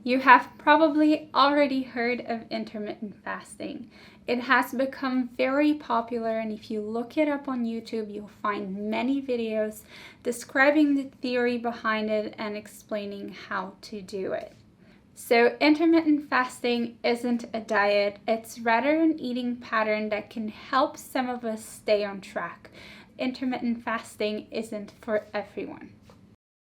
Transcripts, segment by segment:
You have probably already heard of intermittent fasting. It has become very popular, and if you look it up on YouTube, you'll find many videos describing the theory behind it and explaining how to do it. So intermittent fasting isn't a diet, it's rather an eating pattern that can help some of us stay on track. Intermittent fasting isn't for everyone.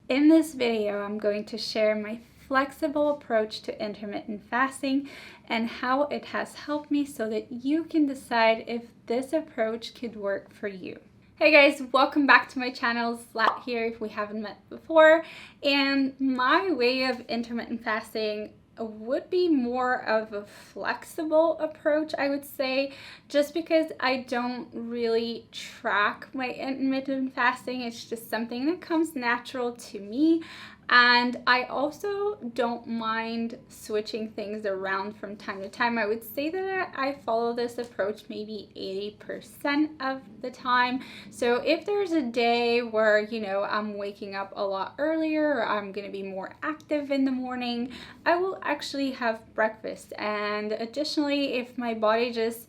In this video, I'm going to share my flexible approach to intermittent fasting and how it has helped me so that you can decide if this approach could work for you. Hey guys, welcome back to my channel. Slat here if we haven't met before. And my way of intermittent fasting would be more of a flexible approach, I would say, just because I don't really track my intermittent fasting. It's just something that comes natural to me. And I also don't mind switching things around from time to time. I would say that I follow this approach maybe 80% of the time. So if there's a day where, I'm waking up a lot earlier or I'm going to be more active in the morning, I will actually have breakfast. And additionally, if my body just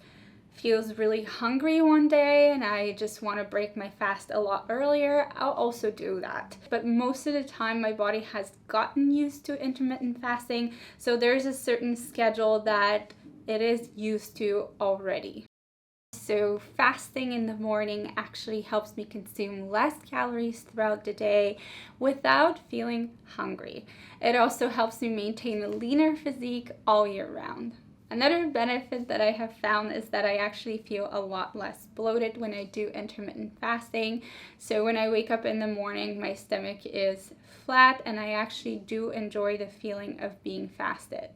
feels really hungry one day and I just want to break my fast a lot earlier, I'll also do that. But most of the time my body has gotten used to intermittent fasting, so there's a certain schedule that it is used to already. So fasting in the morning actually helps me consume less calories throughout the day without feeling hungry. It also helps me maintain a leaner physique all year round. Another benefit that I have found is that I actually feel a lot less bloated when I do intermittent fasting. So when I wake up in the morning, my stomach is flat and I actually do enjoy the feeling of being fasted.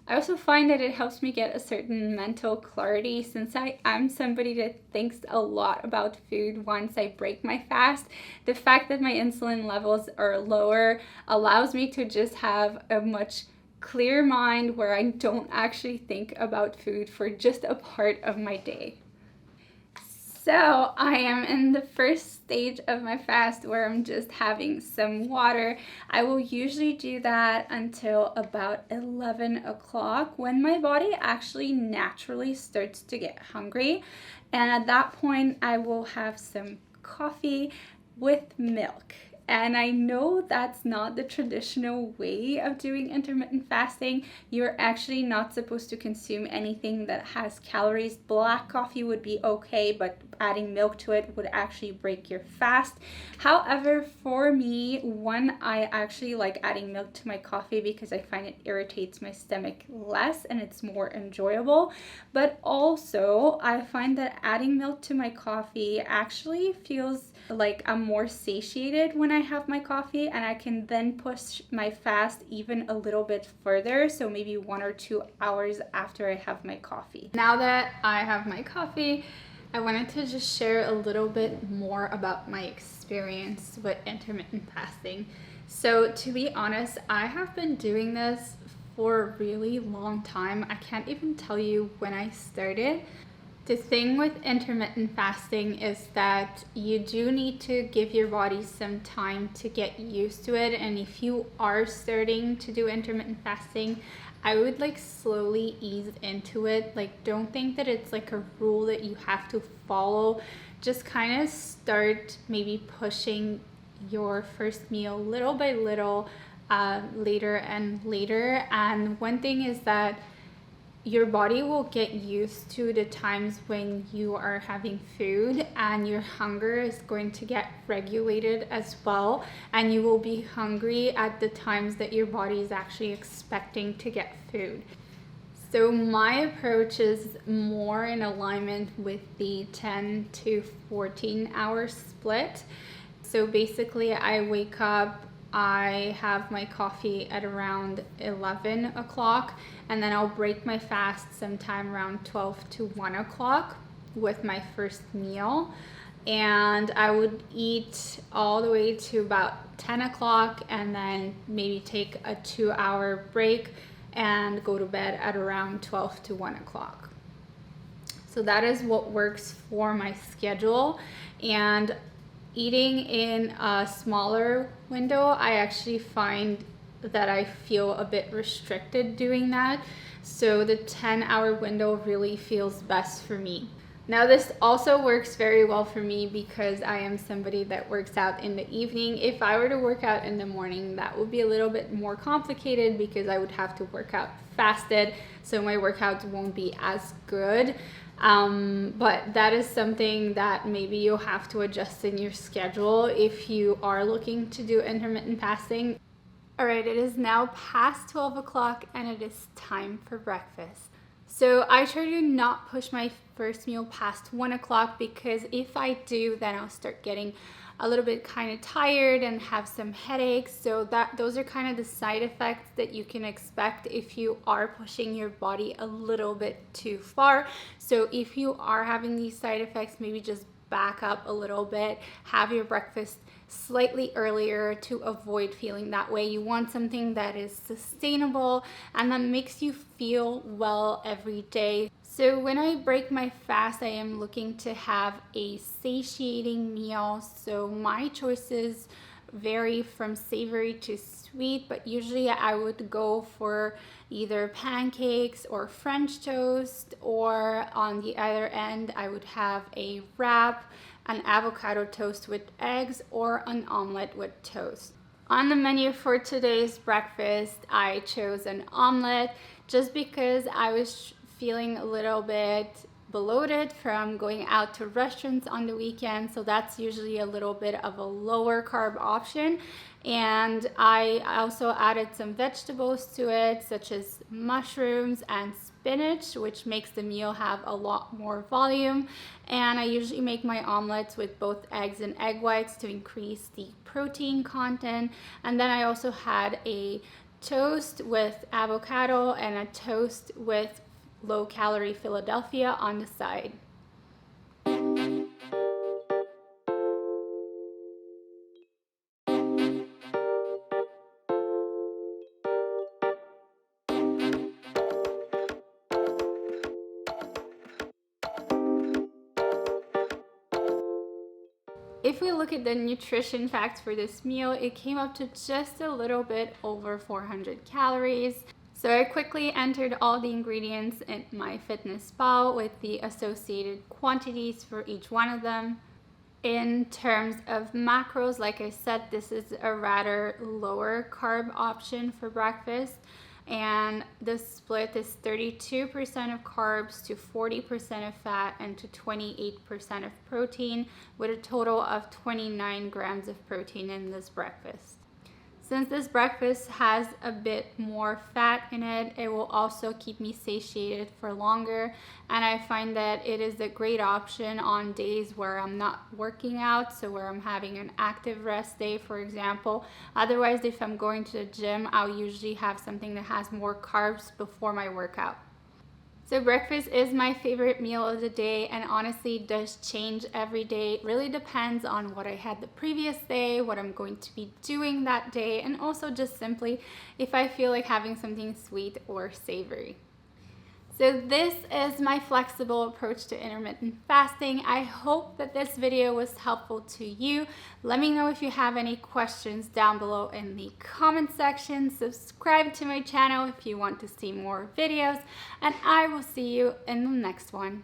I also find that it helps me get a certain mental clarity since I'm somebody that thinks a lot about food once I break my fast. The fact that my insulin levels are lower allows me to just have a much clear mind where I don't actually think about food for just a part of my day. So I am in the first stage of my fast where I'm just having some water. I will usually do that until about 11 o'clock when my body actually naturally starts to get hungry. And at that point, I will have some coffee with milk. And I know that's not the traditional way of doing intermittent fasting. You're actually not supposed to consume anything that has calories. Black coffee would be okay, but adding milk to it would actually break your fast. However, for me, one, I actually like adding milk to my coffee because I find it irritates my stomach less and it's more enjoyable. But also, I find that adding milk to my coffee actually feels like I'm more satiated when I have my coffee, and I can then push my fast even a little bit further, so maybe 1 or 2 hours after I have my coffee. Now that I have my coffee, I wanted to just share a little bit more about my experience with intermittent fasting. So to be honest, I have been doing this for a really long time. I can't even tell you when I started. The thing with intermittent fasting is that you do need to give your body some time to get used to it. And if you are starting to do intermittent fasting, I would slowly ease into it. Don't think that it's a rule that you have to follow. Just kind of start maybe pushing your first meal little by little, later and later. And one thing is that your body will get used to the times when you are having food, and your hunger is going to get regulated as well, and you will be hungry at the times that your body is actually expecting to get food. So my approach is more in alignment with the 10 to 14 hour split. So basically I wake up, I have my coffee at around 11 o'clock, and then I'll break my fast sometime around 12 to 1 o'clock with my first meal. And I would eat all the way to about 10 o'clock and then maybe take a 2-hour break and go to bed at around 12 to 1 o'clock. So that is what works for my schedule. And eating in a smaller window, I actually find that I feel a bit restricted doing that. So the 10-hour window really feels best for me. Now this also works very well for me because I am somebody that works out in the evening. If I were to work out in the morning, that would be a little bit more complicated because I would have to work out fasted, so my workouts won't be as good. But that is something that maybe you'll have to adjust in your schedule if you are looking to do intermittent fasting. All right, it is now past 12 o'clock and it is time for breakfast. So I try to not push my first meal past 1 o'clock because if I do, then I'll start getting a little bit kind of tired and have some headaches. So those are kind of the side effects that you can expect if you are pushing your body a little bit too far. So if you are having these side effects, maybe just back up a little bit, have your breakfast slightly earlier to avoid feeling that way. You want something that is sustainable and that makes you feel well every day. So when I break my fast, I am looking to have a satiating meal. So my choices vary from savory to sweet, but usually I would go for either pancakes or French toast, or on the other end I would have a wrap, an avocado toast with eggs, or an omelet with toast. On the menu for today's breakfast, I chose an omelet just because I was feeling a little bit bloated from going out to restaurants on the weekend, so that's usually a little bit of a lower carb option. And I also added some vegetables to it, such as mushrooms and spinach, which makes the meal have a lot more volume. And I usually make my omelets with both eggs and egg whites to increase the protein content. And then I also had a toast with avocado and a toast with low-calorie Philadelphia on the side. If we look at the nutrition facts for this meal, it came up to just a little bit over 400 calories. So I quickly entered all the ingredients in MyFitnessPal with the associated quantities for each one of them. In terms of macros, like I said, this is a rather lower carb option for breakfast. And the split is 32% of carbs to 40% of fat and to 28% of protein, with a total of 29 grams of protein in this breakfast. Since this breakfast has a bit more fat in it, it will also keep me satiated for longer, and I find that it is a great option on days where I'm not working out, so where I'm having an active rest day, for example. Otherwise, if I'm going to the gym, I'll usually have something that has more carbs before my workout. So breakfast is my favorite meal of the day, and honestly does change every day. It really depends on what I had the previous day, what I'm going to be doing that day, and also just simply if I feel like having something sweet or savory. So this is my flexible approach to intermittent fasting. I hope that this video was helpful to you. Let me know if you have any questions down below in the comment section. Subscribe to my channel if you want to see more videos, and I will see you in the next one.